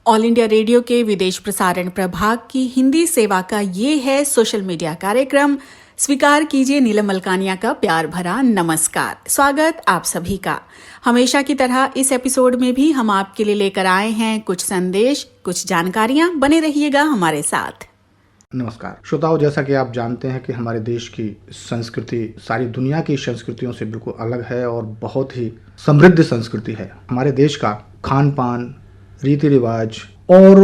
All India radio के विदेश प्रसारण प्रभाग की हिंदी सेवा का ये है सोशल मीडिया कार्यक्रम। स्वीकार कीजिए नीलम मलकानिया का प्यार भरा नमस्कार। स्वागत आप सभी का। हमेशा की तरह इस एपिसोड में भी हम आपके लिए लेकर आए हैं कुछ संदेश, कुछ जानकारियां। बने रहिएगा हमारे साथ। नमस्कार श्रोताओं, जैसा कि आप जानते हैं कि हमारे देश की संस्कृति सारी दुनिया की संस्कृतियों से बिल्कुल अलग है और बहुत ही समृद्ध संस्कृति है। हमारे देश का खान पान, रीति रिवाज और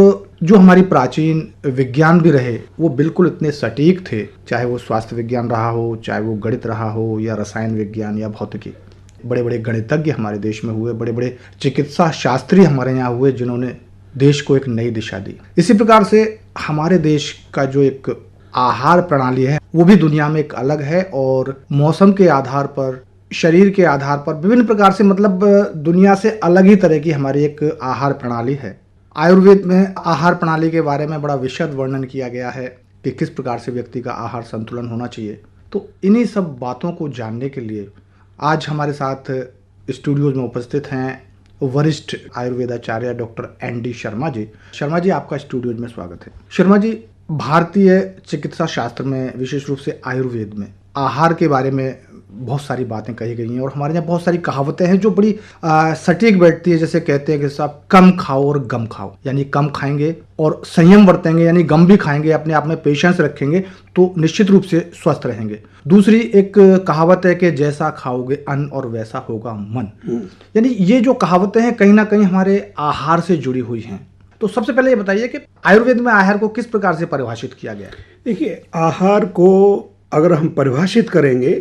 जो हमारी प्राचीन विज्ञान भी रहे वो बिल्कुल इतने सटीक थे, चाहे वो स्वास्थ्य विज्ञान रहा हो, चाहे वो गणित रहा हो या रसायन विज्ञान या भौतिकी। बड़े बड़े गणितज्ञ हमारे देश में हुए, बड़े बड़े चिकित्सा शास्त्री हमारे यहाँ हुए जिन्होंने देश को एक नई दिशा दी। इसी प्रकार से हमारे देश का जो एक आहार प्रणाली है वो भी दुनिया में एक अलग है और मौसम के आधार पर, शरीर के आधार पर विभिन्न प्रकार से मतलब दुनिया से अलग ही तरह की हमारी एक आहार प्रणाली है। आयुर्वेद में आहार प्रणाली के बारे में बड़ा विशद वर्णन किया गया है कि किस प्रकार से व्यक्ति का आहार संतुलन होना चाहिए। तो इन्हीं सब बातों को जानने के लिए आज हमारे साथ स्टूडियो में उपस्थित हैं वरिष्ठ आयुर्वेदाचार्य डॉक्टर एन.डी. शर्मा जी। शर्मा जी, आपका स्टूडियो में स्वागत है। शर्मा जी, भारतीय चिकित्सा शास्त्र में विशेष रूप से आयुर्वेद में आहार के बारे में बहुत सारी बातें कही गई हैं और हमारे यहाँ बहुत सारी कहावतें हैं जो बड़ी सटीक बैठती है। जैसे कहते हैं कि साहब कम खाओ और गम खाओ, यानी कम खाएंगे और संयम बरतेंगे, यानी गम भी खाएंगे, अपने आप में पेशेंस रखेंगे तो निश्चित रूप से स्वस्थ रहेंगे। दूसरी एक कहावत है कि जैसा खाओगे अन्न और वैसा होगा मन। यानी ये जो कहावतें हैं कहीं ना कहीं हमारे आहार से जुड़ी हुई हैं। तो सबसे पहले ये बताइए कि आयुर्वेद में आहार को किस प्रकार से परिभाषित किया गया है? देखिए, आहार को अगर हम परिभाषित करेंगे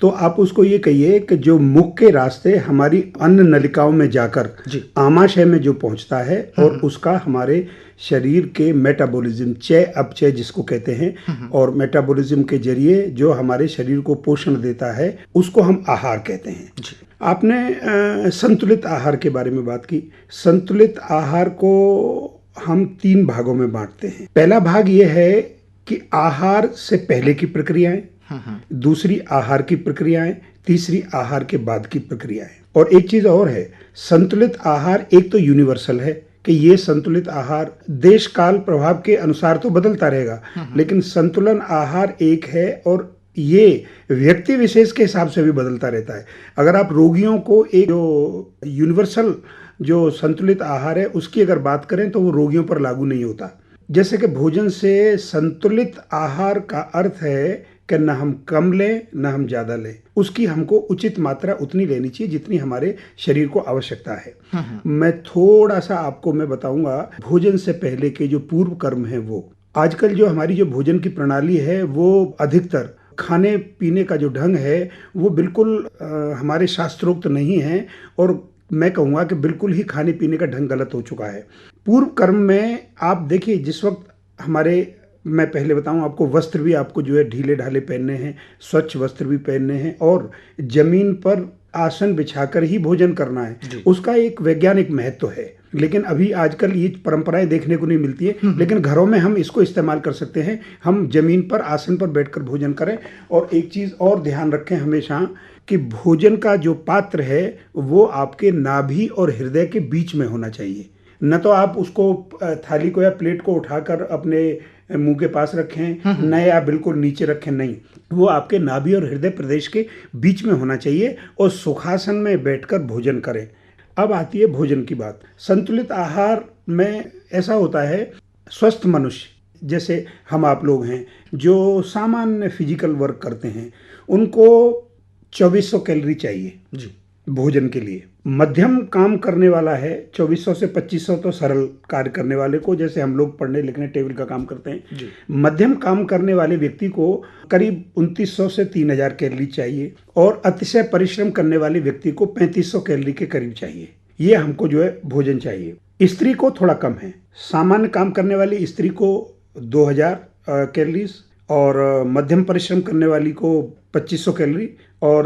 तो आप उसको ये कहिए कि जो मुख के रास्ते हमारी अन्न नलिकाओं में जाकर आमाशय में जो पहुंचता है और उसका हमारे शरीर के मेटाबॉलिज्म, चय अपचय जिसको कहते हैं, और मेटाबॉलिज्म के जरिए जो हमारे शरीर को पोषण देता है उसको हम आहार कहते हैं। आपने संतुलित आहार के बारे में बात की। संतुलित आहार को हम 3 भागों में बांटते हैं। पहला भाग ये है कि आहार से पहले की प्रक्रियाएं, दूसरी आहार की प्रक्रियाएं, तीसरी आहार के बाद की प्रक्रियाएं। और एक चीज और है, संतुलित आहार एक तो यूनिवर्सल है कि ये संतुलित आहार देश काल प्रभाव के अनुसार तो बदलता रहेगा, लेकिन संतुलन आहार एक है और ये व्यक्ति विशेष के हिसाब से भी बदलता रहता है। अगर आप रोगियों को एक जो यूनिवर्सल जो संतुलित आहार है उसकी अगर बात करें तो वो रोगियों पर लागू नहीं होता। जैसे कि भोजन से संतुलित आहार का अर्थ है कि न हम कम लें न हम ज़्यादा लें, उसकी हमको उचित मात्रा उतनी लेनी चाहिए जितनी हमारे शरीर को आवश्यकता है। मैं थोड़ा सा आपको मैं बताऊंगा भोजन से पहले के जो पूर्व कर्म है वो आजकल जो हमारी जो भोजन की प्रणाली है वो अधिकतर खाने पीने का जो ढंग है वो बिल्कुल हमारे शास्त्रोक्त नहीं है और मैं कहूँगा कि बिल्कुल ही खाने पीने का ढंग गलत हो चुका है। पूर्व कर्म में आप देखिए, जिस वक्त हमारे, मैं पहले बताऊं आपको, वस्त्र भी आपको जो है ढीले ढाले पहनने हैं, स्वच्छ वस्त्र भी पहनने हैं और जमीन पर आसन बिछाकर ही भोजन करना है। उसका एक वैज्ञानिक महत्व है, लेकिन अभी आजकल ये परंपराएं देखने को नहीं मिलती है। लेकिन घरों में हम इसको इस्तेमाल कर सकते हैं, हम जमीन पर आसन पर बैठकर भोजन करें। और एक चीज़ और ध्यान रखें हमेशा कि भोजन का जो पात्र है वो आपके नाभि और हृदय के बीच में होना चाहिए। न तो आप उसको थाली को या प्लेट को उठाकर अपने मुंह के पास रखें, न या बिल्कुल नीचे रखें, नहीं, वो आपके नाभि और हृदय प्रदेश के बीच में होना चाहिए और सुखासन में बैठकर भोजन करें। अब आती है भोजन की बात। संतुलित आहार में ऐसा होता है, स्वस्थ मनुष्य जैसे हम आप लोग हैं जो सामान्य फिजिकल वर्क करते हैं, उनको 2400 कैलोरी चाहिए भोजन के लिए। मध्यम काम करने वाला है 2400 से 2500 तो सरल कार्य करने वाले को, जैसे हम लोग पढ़ने लिखने टेबल का काम करते हैं। मध्यम काम करने वाले व्यक्ति को करीब 2900 से 3000 कैलोरी चाहिए और अतिशय परिश्रम करने वाले व्यक्ति को 3500 कैलोरी के करीब चाहिए। ये हमको जो है भोजन चाहिए। स्त्री को थोड़ा कम है। सामान्य काम करने वाली स्त्री को 2000 कैलोरीज और मध्यम परिश्रम करने वाली को 2500 कैलोरी और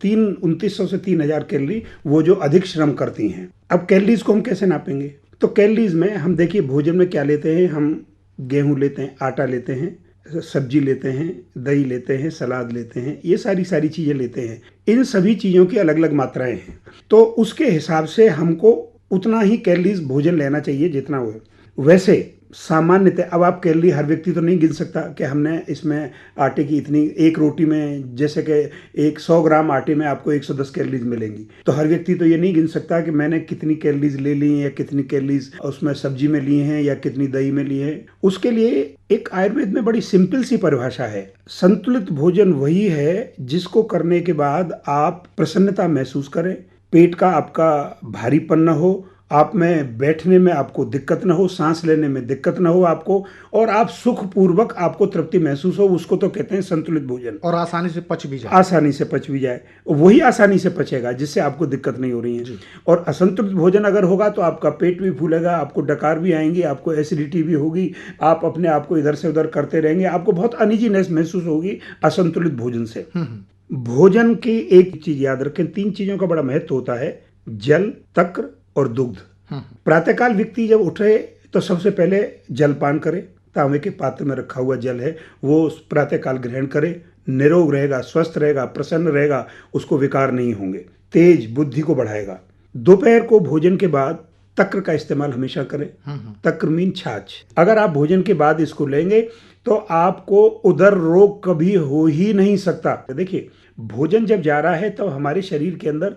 2900 से 3000 कैलोरी वो जो अधिक श्रम करती हैं। अब कैलोरीज को हम कैसे नापेंगे? तो कैलोरीज में हम देखिए भोजन में क्या लेते हैं, हम गेहूं लेते हैं, आटा लेते हैं, सब्जी लेते हैं, दही लेते हैं, सलाद लेते हैं, ये सारी चीज़ें लेते हैं। इन सभी चीज़ों की अलग अलग मात्राएं हैं, तो उसके हिसाब से हमको उतना ही कैलोरीज भोजन लेना चाहिए जितना वो है। वैसे सामान्यतः अब आप कैलोरी हर व्यक्ति तो नहीं गिन सकता कि हमने इसमें आटे की इतनी, एक रोटी में जैसे कि 100 ग्राम आटे में आपको 110 कैलोरीज मिलेंगी, तो हर व्यक्ति तो ये नहीं गिन सकता कि मैंने कितनी कैलोरीज ले ली या कितनी कैलोरीज उसमें सब्जी में ली हैं या कितनी दही में ली है। उसके लिए एक आयुर्वेद में बड़ी सिंपल सी परिभाषा है। संतुलित भोजन वही है जिसको करने के बाद आप प्रसन्नता महसूस करें, पेट का आपका भारीपन न हो, आप में बैठने में आपको दिक्कत न हो, सांस लेने में दिक्कत न हो आपको, और आप सुखपूर्वक आपको तृप्ति महसूस हो, उसको तो कहते हैं संतुलित भोजन। और आसानी से पच भी जाए। आसानी से पच भी जाए, वही आसानी से पचेगा जिससे आपको दिक्कत नहीं हो रही है। और असंतुलित भोजन अगर होगा तो आपका पेट भी फूलेगा, आपको डकार भी आएंगी, आपको एसिडिटी भी होगी, आप अपने आप को इधर से उधर करते रहेंगे, आपको बहुत अनइजीनेस महसूस होगी असंतुलित भोजन से। भोजन की एक चीज याद रखें, 3 चीजों का बड़ा महत्व होता है, जल, तक्र और दुग्ध। प्रातःकाल व्यक्ति जब उठे तो सबसे पहले जलपान करे, तांबे के पात्र में रखा हुआ जल है वो प्रातःकाल ग्रहण करे, निरोग रहेगा, स्वस्थ रहेगा, प्रसन्न रहेगा, उसको विकार नहीं होंगे, तेज बुद्धि को बढ़ाएगा। दोपहर को भोजन के बाद तक्र का इस्तेमाल हमेशा करें। तक्र मीन छाछ। अगर आप भोजन के बाद इसको लेंगे तो आपको उदर रोग कभी हो ही नहीं सकता। देखिए, भोजन जब जा रहा है तब हमारे शरीर के अंदर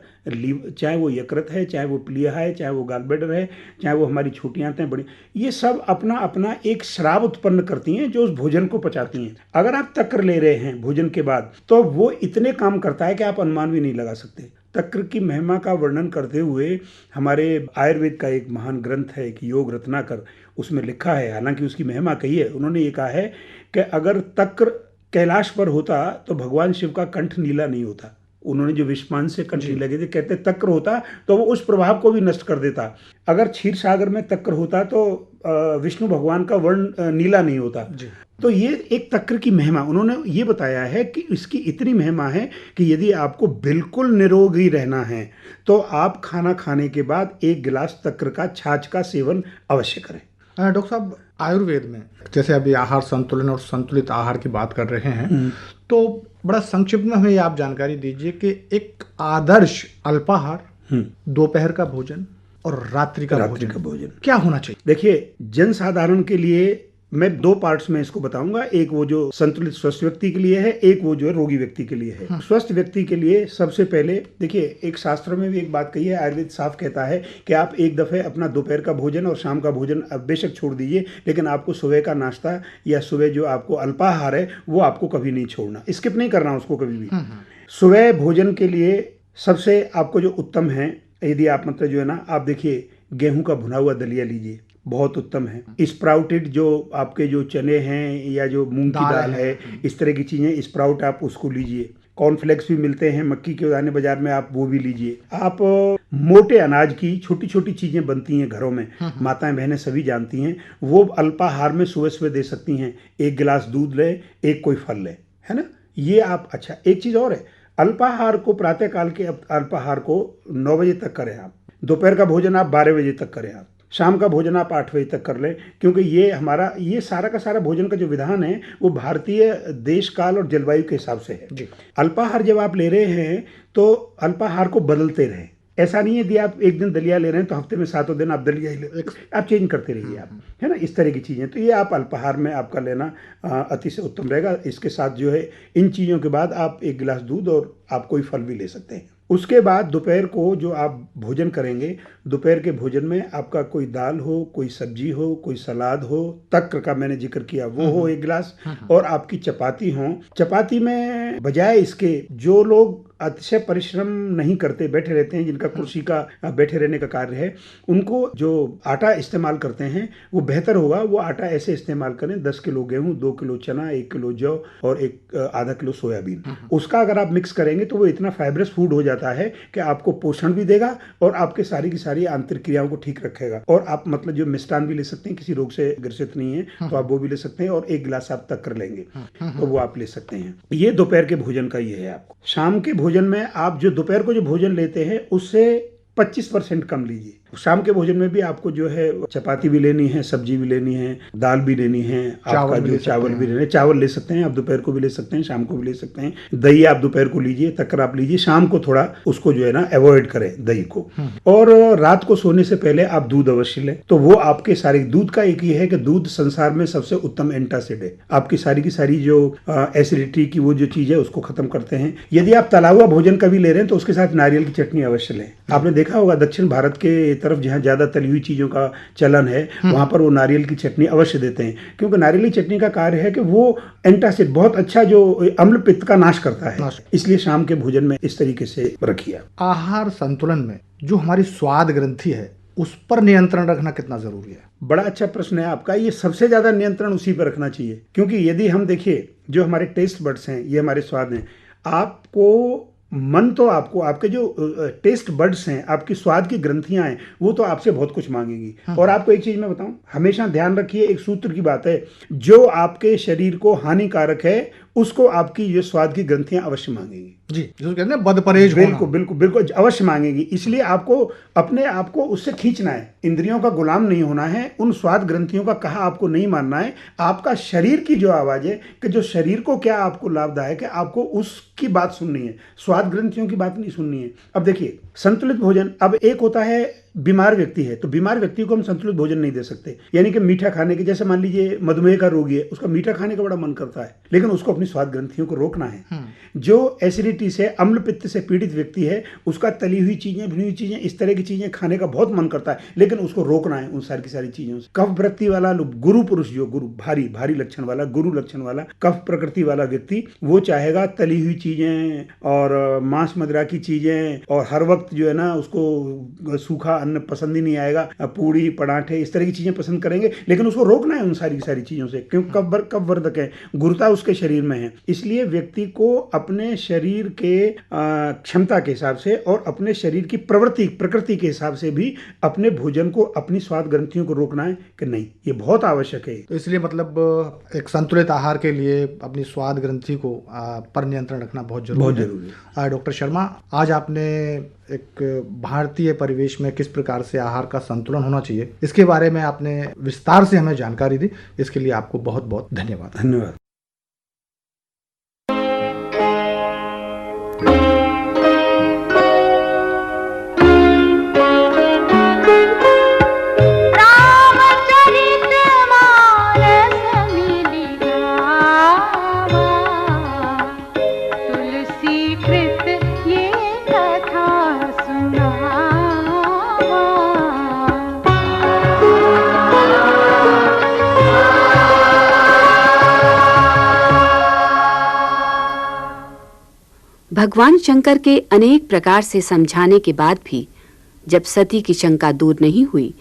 चाहे वो यकृत है, चाहे वो प्लीहा है, चाहे वो गॉल ब्लैडर है, चाहे वो हमारी छोटी आंतें हैं, बड़ी, ये सब अपना अपना एक स्राव उत्पन्न करती हैं जो उस भोजन को पचाती हैं। अगर आप तक्र ले रहे हैं भोजन के बाद तो वो इतने काम करता है कि आप अनुमान भी नहीं लगा सकते। तक्र की महिमा का वर्णन करते हुए हमारे आयुर्वेद का एक महान ग्रंथ है, एक योग रत्नाकर, उसमें लिखा है, हालांकि उसकी महिमा कही है, उन्होंने ये कहा है कि अगर तक्र कैलाश पर होता तो भगवान शिव का कंठ नीला नहीं होता। उन्होंने जो विषपान से कंठ नहीं लगे थे, कहते तक्र होता तो वो उस प्रभाव को भी नष्ट कर देता। अगर क्षीर सागर में तक्र होता तो विष्णु भगवान का वर्ण नीला नहीं होता। तो ये एक तक्र की महिमा उन्होंने ये बताया है कि इसकी इतनी महिमा है कि यदि आपको बिल्कुल निरोगी रहना है तो आप खाना खाने के बाद 1 गिलास तक्र का छाछ का सेवन अवश्य करें। डॉक्टर साहब, आयुर्वेद में जैसे अभी आहार संतुलन और संतुलित आहार की बात कर रहे हैं, तो बड़ा संक्षिप्त में हमें आप जानकारी दीजिए कि एक आदर्श अल्पाहार, दोपहर का भोजन और रात्रि का भोजन क्या होना चाहिए? देखिए, जनसाधारण के लिए मैं 2 पार्ट्स में इसको बताऊंगा। एक वो जो संतुलित स्वस्थ व्यक्ति के लिए है, एक वो जो है रोगी व्यक्ति के लिए है। स्वस्थ व्यक्ति के लिए सबसे पहले देखिए, एक शास्त्र में भी एक बात कही है, आयुर्वेद साफ कहता है कि आप एक दफे अपना दोपहर का भोजन और शाम का भोजन बेशक छोड़ दीजिए, लेकिन आपको सुबह का नाश्ता या सुबह जो आपको अल्पाहार है वो आपको कभी नहीं छोड़ना, स्किप नहीं करना उसको कभी भी। सुबह भोजन के लिए सबसे आपको जो उत्तम है, यदि आप मतलब जो है ना, आप देखिए गेहूं का भुना हुआ दलिया लीजिए, बहुत उत्तम है। स्प्राउटेड जो आपके जो चने हैं या जो मूंग की दाल है, इस तरह की चीजें स्प्राउट आप उसको लीजिए। कॉर्नफ्लेक्स भी मिलते हैं मक्की के दाने बाजार में, आप वो भी लीजिए। आप मोटे अनाज की छोटी छोटी चीजें बनती हैं घरों में, माताएं बहनें सभी जानती हैं, वो अल्पाहार में सुबह सुबह दे सकती हैं। 1 गिलास दूध ले, एक कोई फल ले, है ना, ये आप। अच्छा, एक चीज और है, अल्पाहार को प्रातःकाल के अल्पाहार को 9 बजे तक करें आप, दोपहर का भोजन आप 12 बजे तक करें आप, शाम का भोजन आप 8 बजे तक कर लें, क्योंकि ये हमारा ये सारा का सारा भोजन का जो विधान है वो भारतीय देश काल और जलवायु के हिसाब से है। अल्पाहार जब आप ले रहे हैं तो अल्पाहार को बदलते रहें। ऐसा नहीं है यदि आप एक दिन दलिया ले रहे हैं तो हफ्ते में 7 दिन आप दलिया ही ले, आप चेंज करते रहिए आप, है ना, इस तरह की चीज़ें। तो ये आप अल्पाहार में आपका लेना अति से उत्तम रहेगा। इसके साथ जो है इन चीज़ों के बाद आप 1 गिलास दूध और आप कोई फल भी ले सकते हैं। उसके बाद दोपहर को जो आप भोजन करेंगे, दोपहर के भोजन में आपका कोई दाल हो, कोई सब्जी हो, कोई सलाद हो, तक्र का मैंने जिक्र किया वो हो 1 गिलास, और आपकी चपाती हो। चपाती में बजाय इसके जो लोग अतिशय परिश्रम नहीं करते, बैठे रहते हैं, जिनका कुर्सी का बैठे रहने का कार्य है, उनको जो आटा इस्तेमाल करते हैं वो बेहतर होगा। वो आटा ऐसे इस्तेमाल करें, 10 किलो गेहूं, 2 किलो चना, 1 किलो जौ और आधा किलो सोयाबीन। उसका अगर आप मिक्स करेंगे तो वो इतना फाइबरस फूड हो जाता है कि आपको पोषण भी देगा और आपके सारी की सारी आंतरिक क्रियाओं को ठीक रखेगा। और आप मतलब जो मिष्टान भी ले सकते हैं, किसी रोग से ग्रसित नहीं है तो आप वो भी ले सकते हैं, और 1 गिलास आप तक कर लेंगे तो वो आप ले सकते हैं। ये दोपहर के भोजन का ये है। आपको शाम के भोजन में आप जो दोपहर को जो भोजन लेते हैं उससे 25% कम लीजिए। शाम के भोजन में भी आपको जो है चपाती भी लेनी है, सब्जी भी लेनी है, दाल भी लेनी है, आपका जो चावल भी लेना है, चावल ले सकते हैं आप, दोपहर को भी ले सकते हैं, शाम को भी ले सकते हैं। दही आप दोपहर को लीजिए, तकर आप लीजिए, शाम को थोड़ा उसको जो है ना अवॉइड करें दही को। और रात को सोने से पहले आप दूध अवश्य लें। तो वो आपके सारे दूध का एक ये है कि दूध संसार में सबसे उत्तम एंटासिड है, आपकी सारी की सारी जो एसिडिटी की वो जो चीज है उसको खत्म करते हैं। यदि आप तला हुआ भोजन कभी ले रहे हैं तो उसके साथ नारियल की चटनी अवश्य लें। आपने देखा होगा दक्षिण भारत के तरफ जहाँ ज्यादा तली हुई चीजों का चलन है वहां पर वो नारियल की चटनी अवश्य देते हैं, क्योंकि नारियल की चटनी का कार्य है कि वो एंटासिड बहुत अच्छा जो अम्ल पित्त का नाश करता है। इसलिए शाम के भोजन में इस तरीके से रखिए। आहार संतुलन में जो हमारी स्वाद ग्रंथि है उस पर नियंत्रण रखना कितना जरूरी है? बड़ा अच्छा प्रश्न है आपका। ये सबसे ज्यादा नियंत्रण उसी पर रखना चाहिए, क्योंकि यदि हम देखिए जो हमारे टेस्ट बड्स हैं, ये हमारे स्वाद हैं, आपको मन तो आपको आपके जो टेस्ट बड्स हैं, आपकी स्वाद की ग्रंथियां हैं, वो तो आपसे बहुत कुछ मांगेंगी। और आपको एक चीज मैं बताऊं, हमेशा ध्यान रखिए, एक सूत्र की बात है, जो आपके शरीर को हानिकारक है उसको आपकी ये स्वाद की ग्रंथियां अवश्य मांगेंगी। जी, जिसको कहते हैं बदपरहेज होना। बिल्कुल बिल्कुल बिल्कुल अवश्य मांगेंगी। इसलिए आपको अपने आप को उससे खींचना है, इंद्रियों का गुलाम नहीं होना है, उन स्वाद ग्रंथियों का कहा आपको नहीं मानना है। आपका शरीर की जो आवाज है कि जो शरीर को क्या आपको लाभदायक है, आपको उसकी बात सुननी है, स्वाद ग्रंथियों की बात नहीं सुननी है। अब देखिए संतुलित भोजन, अब एक होता है बीमार व्यक्ति है तो बीमार व्यक्ति को हम संतुलित भोजन नहीं दे सकते, यानी कि मीठा खाने के, जैसे मान लीजिए मधुमेह का रोगी है, उसका मीठा खाने का बड़ा मन करता है, लेकिन उसको अपनी स्वाद ग्रंथियों को रोकना है। जो एसिडिटी से, अम्ल पित्त से पीड़ित व्यक्ति है, उसका तली हुई चीजें, भुनी हुई चीजें, इस तरह की चीजें खाने का बहुत मन करता है, लेकिन उसको रोकना है उन सारी की सारी चीजों से। कफ वृत्ति वाला गुरु पुरुष, जो गुरु भारी भारी लक्षण वाला, गुरु लक्षण वाला, कफ प्रकृति वाला व्यक्ति, वो चाहेगा तली हुई चीजें और मांस मदिरा की चीजें, और हर वक्त जो है ना उसको सूखा अन्न पसंद ही नहीं आएगा, पूड़ी पराठे इस तरह की चीजें पसंद करेंगे, लेकिन उसको रोकना है उन सारी की सारी चीजों से, क्योंकि कफ वर्धक है, गुरुता उसके शरीर में है। इसलिए व्यक्ति को अपने शरीर के क्षमता के हिसाब से और अपने शरीर की प्रकृति के हिसाब से भी अपने भोजन को, अपनी स्वाद ग्रंथियों को रोकना है कि नहीं, ये बहुत आवश्यक है। तो इसलिए मतलब एक संतुलित आहार के लिए अपनी स्वाद ग्रंथि को पर नियंत्रण रखना बहुत जरूरी है। डॉक्टर शर्मा, आज आपने एक भारतीय परिवेश में किस प्रकार से आहार का संतुलन होना चाहिए, इसके बारे में आपने विस्तार से हमें जानकारी दी, इसके लिए आपको बहुत बहुत धन्यवाद। धन्यवाद। भगवान शंकर के अनेक प्रकार से समझाने के बाद भी जब सती की शंका दूर नहीं हुई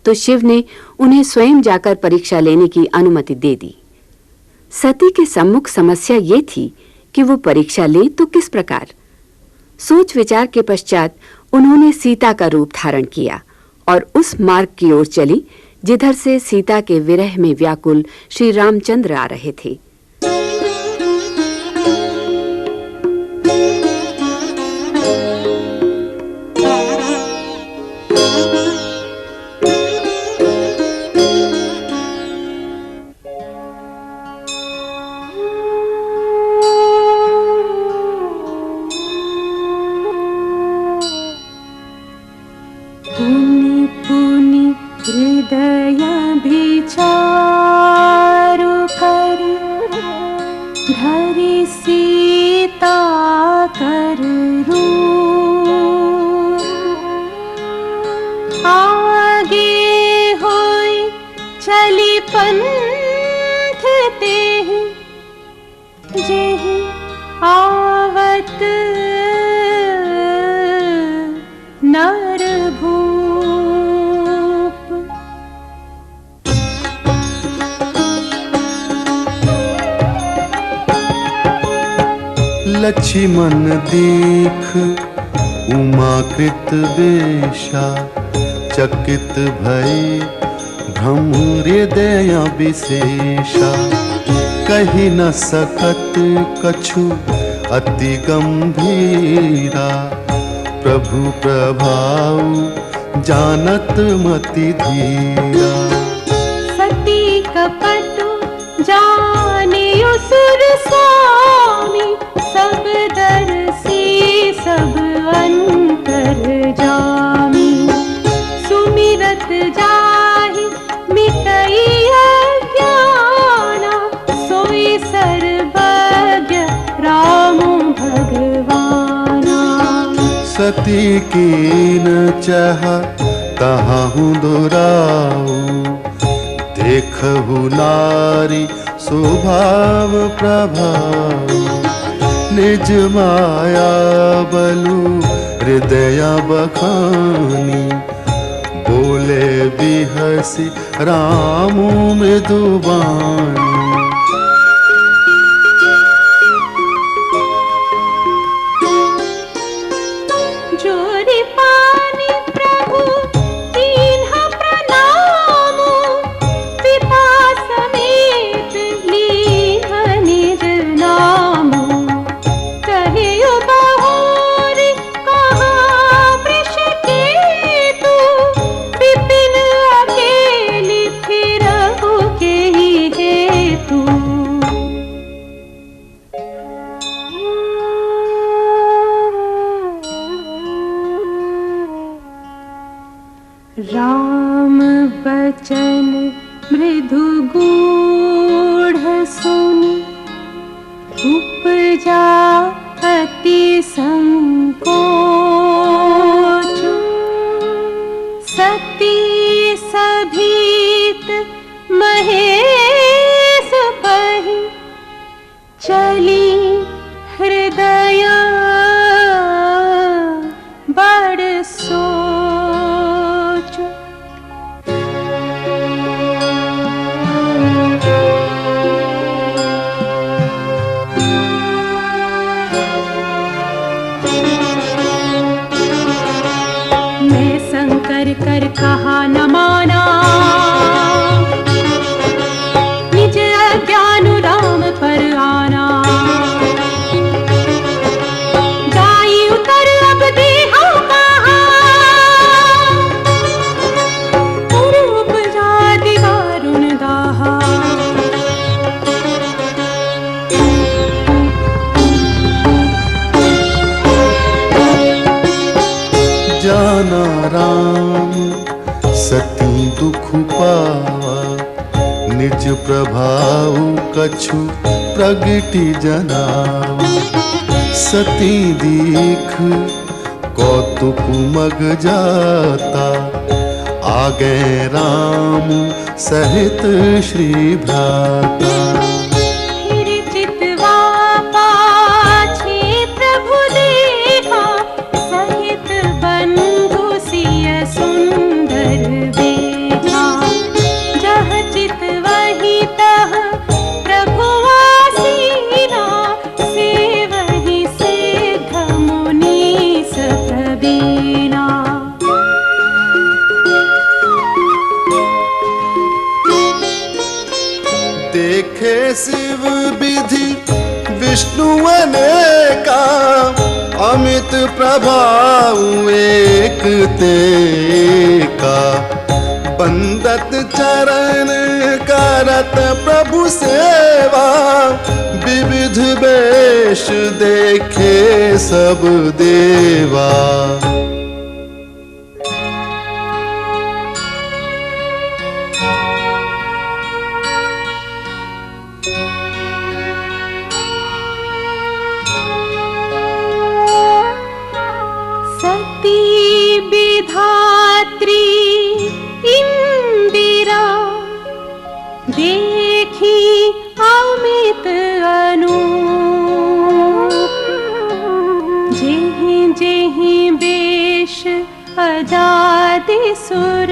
तो शिव ने उन्हें स्वयं जाकर परीक्षा लेने की अनुमति दे दी। सती के सम्मुख समस्या ये थी कि वो परीक्षा ले तो किस प्रकार। सोच विचार के पश्चात उन्होंने सीता का रूप धारण किया और उस मार्ग की ओर चली जिधर से सीता के विरह में व्याकुल श्री रामचंद्र आ रहे थे। पंथ ते जेहि आवत नर भूप। लक्ष्मण देख उमाकृत वेशा, चकित भय भ्रम हृदय विशेषा। कही न सकत कछु अति गंभीरा, प्रभु प्रभाव जानत मति धीरा। सती कपट जाने असुर स्वामी, सब दर्शी सब अंतर्जामी। सुमिरत जाहि मिटई अज्ञाना, सोई सर्वज्ञ राम भगवाना। सती कीन चाह तहाहु दुराऊ, देखहु नारी स्वभाव प्रभाव। निज माया बलु हृदय बखानी, बोले बिहसी राम मृदुबानी। जोरि पानी प्रभु कीन्ह प्रणाम, पिता समेत लीन्ह निज नाम। कहियो बहोरी कहाँ वृषकेतु, विपिन अकेली फिरहु केहि हेतु। राम बचन मृदु गूढ़ सुनि, उपजा अति संकोच। सती सभीत महेश पहि, चली हृदय बड़ सोच। मैं शंकर कर कहा न माना, निज अज्ञान राम पर आना। जाई उतर अब देहा कहाँ, रूप जाति दारुण दाहा। जाना राम सती दुख पावा, निज प्रभाव कछु प्रगति जनावा। सती दीख कौतुक मग जाता, आगे राम सहित श्री भ्राता। फिर चितवा पाछे प्रभु देहा, सहित बंधु सिय सुंदर बेहा। जह चित वही तह प्रभु आसीना, सेवहि सिद्ध मुनीस प्रवीणा। देखे शिव विधि विष्णु अनेका, अमित प्रभाव एक तेका। बंदत चरण करत प्रभु सेवा, विविध वेश देखे सब देवा। सती विधात्री इंदिरा, देखी अमित अनूप। जेहि जेहि वेश अजादि सुर,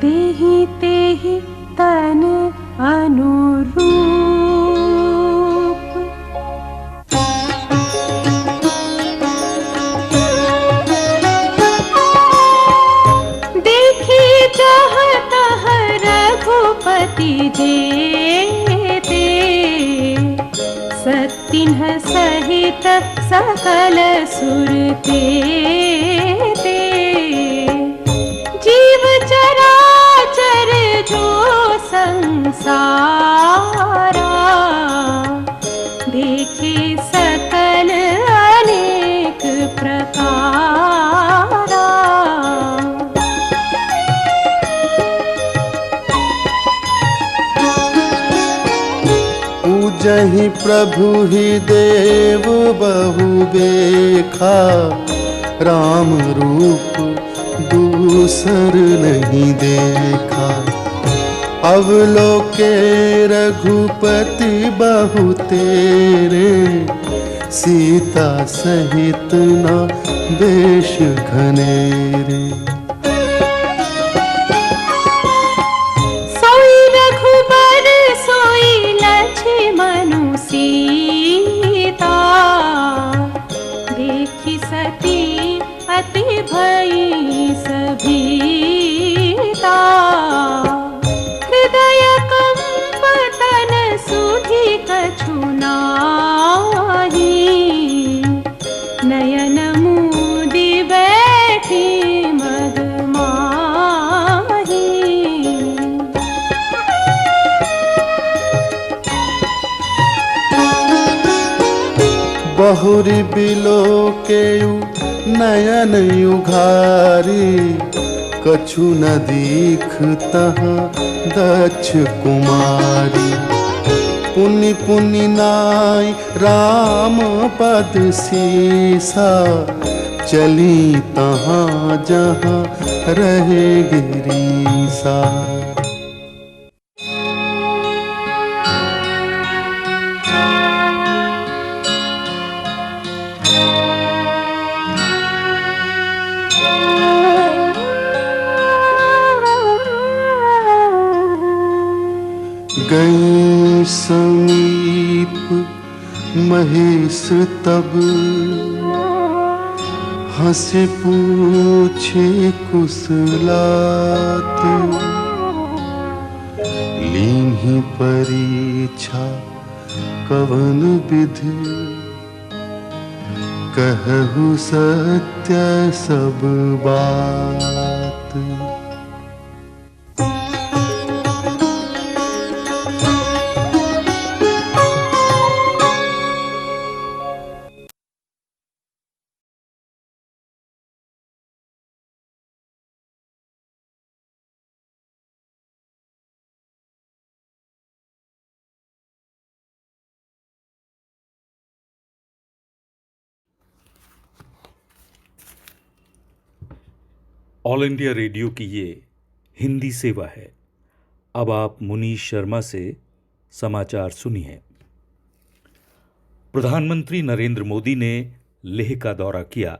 तेहि तेहि तन अनुरूप। देखी चाहत रघुपति जेते, सतिन्ह सहित सकल सुर ते। सारा, देखे सकल अनेक प्रकारा। पूजहि प्रभु ही देव बहु बेखा, राम रूप दूसर नहीं देखा। अवलोके रघुपति बहु तेरे, सीता सहित न बेश घनेरे। सोई रघुबर सोई लक्ष्मणु सीता, देखि सती अति भई सभीता। हृदय कंप तन सुधि कछु नाही, नयन मूदि बैठी मगमाही। बहुरी बिलोकेयु नयन उघारी, कछु न दीखतः दक्ष कुमारी। पुनि पुनि नाई राम पद सीसा, चली तहाँ जहाँ रहे गिरीसा। गई समीप महेश तब, हंसे पूछे कुशलात। लीन्ही परीक्षा कवन विधि, कहु सत्य सब बात। ऑल इंडिया रेडियो की ये हिंदी सेवा है। अब आप मुनीश शर्मा से समाचार सुनिए। प्रधानमंत्री नरेंद्र मोदी ने लेह का दौरा किया।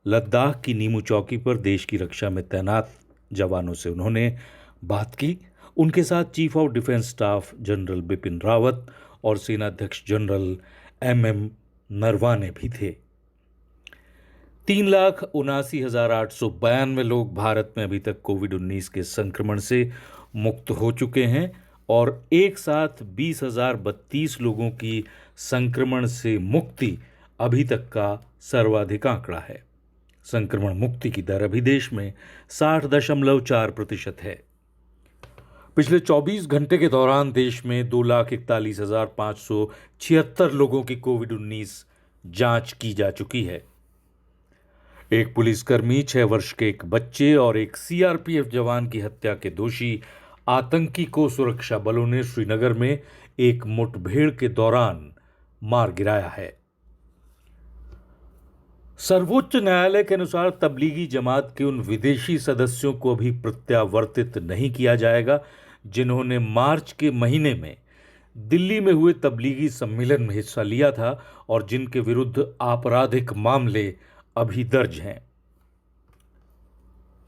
लद्दाख की नीमू चौकी पर देश की रक्षा में तैनात जवानों से उन्होंने बात की। उनके साथ chief of defence staff general Bipin Rawat और सेनाध्यक्ष जनरल MM नरवाने भी थे। 3,79,892 लोग भारत में अभी तक कोविड-19 के संक्रमण से मुक्त हो चुके हैं और एक साथ 20,032 लोगों की संक्रमण से मुक्ति अभी तक का सर्वाधिक आंकड़ा है। संक्रमण मुक्ति की दर अभी देश में 60.4% है। पिछले 24 घंटे के दौरान देश में 2,41,576 लोगों की कोविड-19 जांच की जा चुकी है। एक पुलिसकर्मी, 6 वर्ष के एक बच्चे और एक CRPF जवान की हत्या के दोषी आतंकी को सुरक्षा बलों ने श्रीनगर में एक मुठभेड़ के दौरान मार गिराया है। सर्वोच्च न्यायालय के अनुसार तबलीगी जमात के उन विदेशी सदस्यों को अभी प्रत्यावर्तित नहीं किया जाएगा जिन्होंने मार्च के महीने में दिल्ली में हुए तबलीगी सम्मेलन में हिस्सा लिया था और जिनके विरुद्ध आपराधिक मामले अभी दर्ज हैं।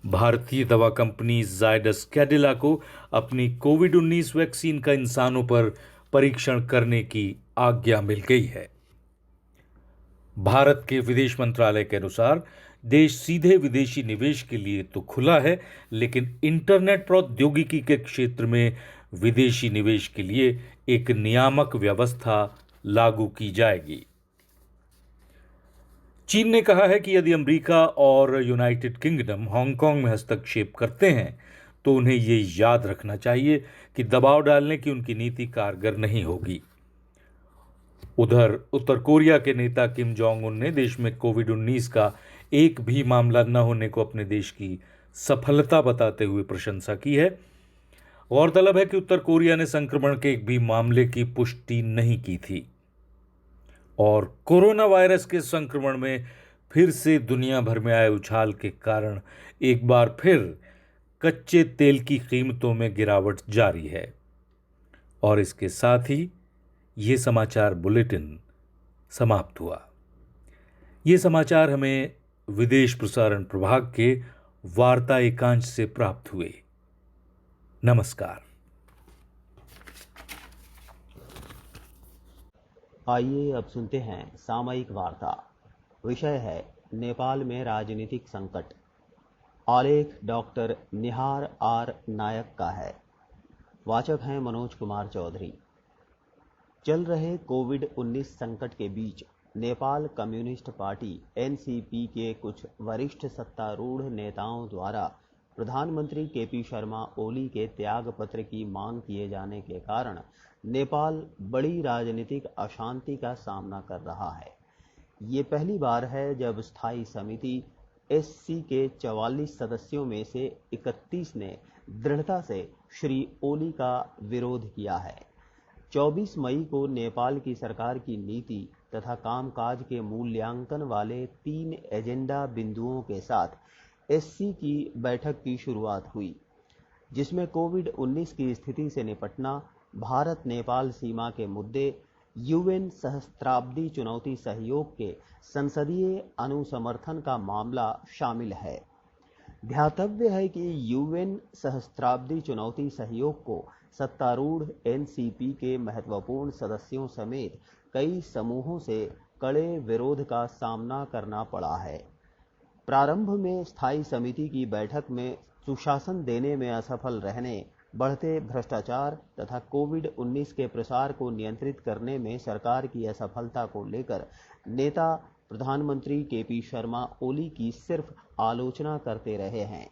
भारतीय दवा कंपनी जायडस कैडिला को अपनी कोविड-19 वैक्सीन का इंसानों पर परीक्षण करने की आज्ञा मिल गई है। भारत के विदेश मंत्रालय के अनुसार देश सीधे विदेशी निवेश के लिए तो खुला है, लेकिन इंटरनेट प्रौद्योगिकी के क्षेत्र में विदेशी निवेश के लिए एक नियामक व्यवस्था लागू की जाएगी। चीन ने कहा है कि यदि अमेरिका और यूनाइटेड किंगडम हांगकांग में हस्तक्षेप करते हैं तो उन्हें ये याद रखना चाहिए कि दबाव डालने की उनकी नीति कारगर नहीं होगी। उधर उत्तर कोरिया के नेता किम जोंग उन ने देश में कोविड-19 का एक भी मामला न होने को अपने देश की सफलता बताते हुए प्रशंसा की है। गौरतलब है कि उत्तर कोरिया ने संक्रमण के एक भी मामले की पुष्टि नहीं की थी और कोरोना वायरस के संक्रमण में फिर से दुनिया भर में आए उछाल के कारण एक बार फिर कच्चे तेल की कीमतों में गिरावट जारी है। और इसके साथ ही ये समाचार बुलेटिन समाप्त हुआ। ये समाचार हमें विदेश प्रसारण प्रभाग के वार्ता एकांश से प्राप्त हुए। नमस्कार। आइए अब सुनते हैं सामयिक वार्ता। विषय है नेपाल में राजनीतिक संकट। आलेख डॉक्टर निहार आर नायक का है। वाचक हैं मनोज कुमार चौधरी। चल रहे कोविड-19 संकट के बीच नेपाल कम्युनिस्ट पार्टी एनसीपी के कुछ वरिष्ठ सत्तारूढ़ नेताओं द्वारा प्रधानमंत्री केपी शर्मा ओली के त्याग पत्र की मांग किए जाने के कारण नेपाल बड़ी राजनीतिक अशांति का सामना कर रहा है। ये पहली बार है जब स्थायी समिति एससी के 44 सदस्यों में से 31 ने दृढ़ता से श्री ओली का विरोध किया है। 24 मई को नेपाल की सरकार की नीति तथा कामकाज के मूल्यांकन वाले 3 एजेंडा बिंदुओं के साथ एससी की बैठक की शुरुआत हुई, जिसमें कोविड-19 की स्थिति से निपटना, भारत नेपाल सीमा के मुद्दे, यूएन सहस्त्राब्दी चुनौती सहयोग के संसदीय अनुसमर्थन का मामला शामिल है। ध्यातव्य है कि यूएन सहस्त्राब्दी चुनौती सहयोग को सत्तारूढ़ एनसीपी के महत्वपूर्ण सदस्यों समेत कई समूहों से कड़े विरोध का सामना करना पड़ा है। प्रारंभ में स्थायी समिति की बैठक में सुशासन देने में असफल रहने, बढ़ते भ्रष्टाचार तथा कोविड-19 के प्रसार को नियंत्रित करने में सरकार की असफलता को लेकर नेता प्रधानमंत्री केपी शर्मा ओली की सिर्फ आलोचना करते रहे हैं।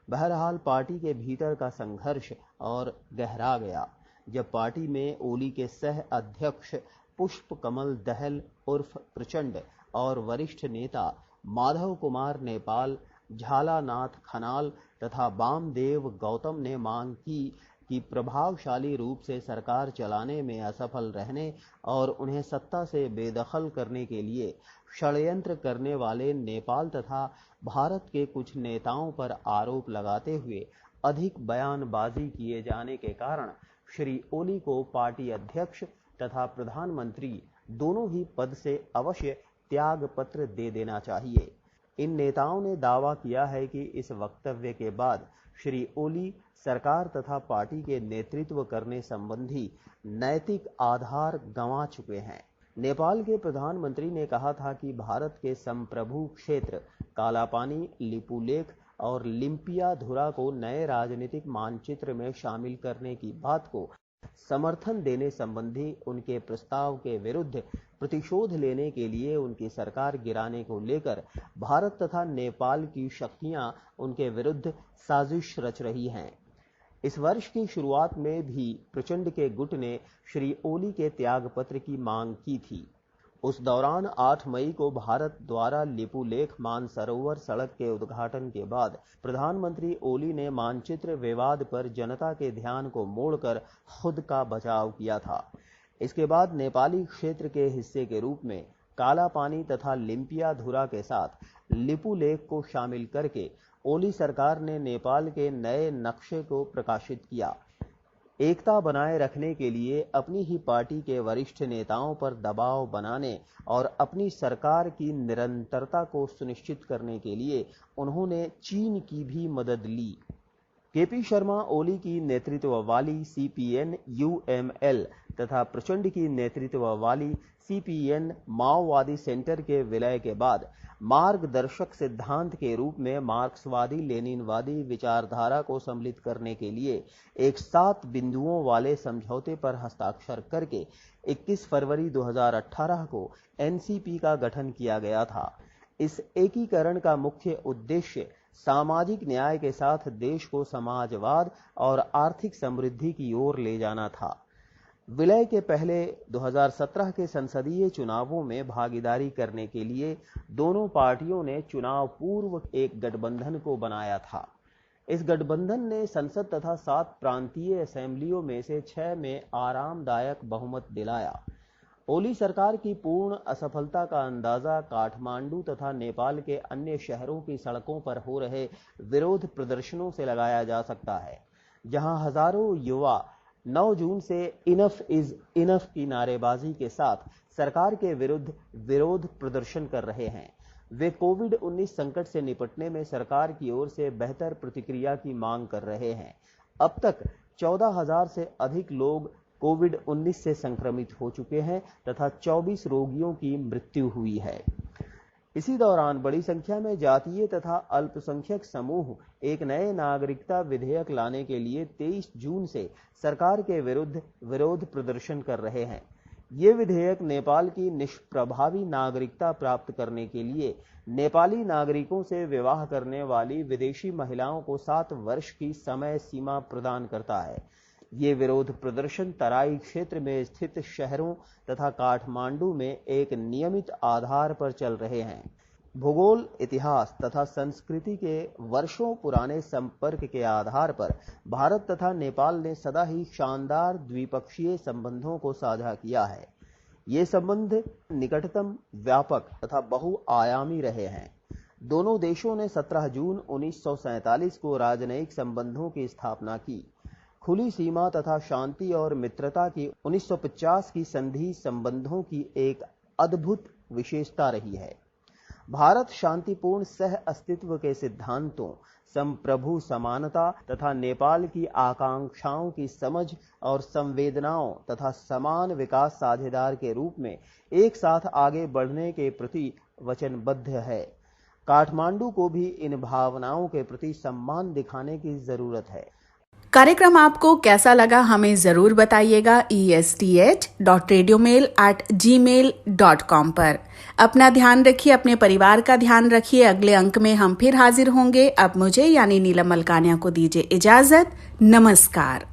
बहरहाल पार्टी के भीतर का संघर्ष और गहरा गया जब पार्टी में ओली के सह अध्यक्ष पुष्प कमल दहल उर्फ प्रचंड और वरिष्ठ नेता माधव कुमार नेपाल, झालानाथ खनाल तथा वामदेव गौतम ने मांग की कि प्रभावशाली रूप से सरकार चलाने में असफल रहने और उन्हें सत्ता से बेदखल करने के लिए षड्यंत्र करने वाले नेपाल तथा भारत के कुछ नेताओं पर आरोप लगाते हुए अधिक बयानबाजी किए जाने के कारण श्री ओली को पार्टी अध्यक्ष तथा प्रधानमंत्री दोनों ही पद से अवश्य त्याग पत्र दे देना चाहिए। इन नेताओं ने दावा किया है कि इस वक्तव्य के बाद श्री ओली सरकार तथा पार्टी के नेतृत्व करने संबंधी नैतिक आधार गंवा चुके हैं। नेपाल के प्रधानमंत्री ने कहा था कि भारत के संप्रभु क्षेत्र कालापानी, लिपुलेख और लिम्पियाधुरा को नए राजनीतिक मानचित्र में शामिल करने की बात को समर्थन देने संबंधी उनके प्रस्ताव के विरुद्ध प्रतिशोध लेने के लिए उनकी सरकार गिराने को लेकर भारत तथा नेपाल की शक्तियां उनके विरुद्ध साजिश रच रही हैं। इस वर्ष की शुरुआत में भी प्रचंड के गुट ने श्री ओली के त्यागपत्र की मांग की थी। उस दौरान 8 मई को भारत द्वारा लिपुलेख मानसरोवर सड़क के उद्घाटन के बाद प्रधानमंत्री ओली ने मानचित्र विवाद पर जनता के ध्यान को मोड़कर खुद का बचाव किया था। इसके बाद नेपाली क्षेत्र के हिस्से के रूप में कालापानी तथा लिम्पियाधुरा के साथ लिपुलेख को शामिल करके ओली सरकार ने नेपाल के नए नक्शे को प्रकाशित किया। एकता बनाए रखने के लिए अपनी ही पार्टी के वरिष्ठ नेताओं पर दबाव बनाने और अपनी सरकार की निरंतरता को सुनिश्चित करने के लिए उन्होंने चीन की भी मदद ली। केपी शर्मा ओली की नेतृत्व वाली सीपीएन यूएमएल तथा प्रचंड की नेतृत्व वाली सीपीएन माओवादी सेंटर के विलय के बाद मार्गदर्शक सिद्धांत के रूप में मार्क्सवादी लेनिनवादी विचारधारा को सम्मिलित करने के लिए एक 7 बिंदुओं वाले समझौते पर हस्ताक्षर करके 21 फरवरी 2018 को एनसीपी का गठन किया गया था। इस एकीकरण का मुख्य उद्देश्य सामाजिक न्याय के साथ देश को समाजवाद और आर्थिक समृद्धि की ओर ले जाना था। विलय के पहले 2017 के संसदीय चुनावों में भागीदारी करने के लिए दोनों पार्टियों ने चुनाव पूर्व एक गठबंधन को बनाया था। इस गठबंधन ने संसद तथा 7 प्रांतीय असेंबलियों में से 6 में आरामदायक बहुमत दिलाया। ओली सरकार की पूर्ण असफलता का अंदाजा काठमांडू तथा नेपाल के अन्य शहरों की सड़कों पर हो रहे विरोध प्रदर्शनों से लगाया जा सकता है, जहां हजारों युवा 9 जून से इनफ इज इनफ की नारेबाजी के साथ सरकार के विरुद्ध विरोध प्रदर्शन कर रहे हैं। वे कोविड-19 संकट से निपटने में सरकार की ओर से बेहतर प्रतिक्रिया की मांग कर रहे हैं। अब तक 14,000 से अधिक लोग कोविड-19 से संक्रमित हो चुके हैं तथा 24 रोगियों की मृत्यु हुई है। इसी दौरान बड़ी संख्या में जातीय तथा अल्पसंख्यक समूह एक नए नागरिकता विधेयक लाने के लिए 23 जून से सरकार के विरुद्ध विरोध प्रदर्शन कर रहे हैं। ये विधेयक नेपाल की निष्प्रभावी नागरिकता प्राप्त करने के लिए नेपाली नागरिकों से विवाह करने वाली विदेशी महिलाओं को 7 वर्ष की समय सीमा प्रदान करता है। ये विरोध प्रदर्शन तराई क्षेत्र में स्थित शहरों तथा काठमांडू में एक नियमित आधार पर चल रहे हैं। भूगोल, इतिहास तथा संस्कृति के वर्षों पुराने संपर्क के आधार पर भारत तथा नेपाल ने सदा ही शानदार द्विपक्षीय संबंधों को साझा किया है। ये संबंध निकटतम, व्यापक तथा बहुआयामी रहे हैं। दोनों देशों ने 17 जून 1947 को राजनयिक संबंधों की स्थापना की। खुली सीमा तथा शांति और मित्रता की 1950 की संधि संबंधों की एक अद्भुत विशेषता रही है। भारत शांतिपूर्ण सह अस्तित्व के सिद्धांतों, संप्रभु समानता तथा नेपाल की आकांक्षाओं की समझ और संवेदनाओं तथा समान विकास साझेदार के रूप में एक साथ आगे बढ़ने के प्रति वचनबद्ध है। काठमांडू को भी इन भावनाओं के प्रति सम्मान दिखाने की जरूरत है। कार्यक्रम आपको कैसा लगा हमें जरूर बताइएगा esth.radiomail@gmail.com पर। अपना ध्यान रखिए, अपने परिवार का ध्यान रखिए। अगले अंक में हम फिर हाजिर होंगे। अब मुझे यानी नीलम मलकानिया को दीजिए इजाजत। नमस्कार।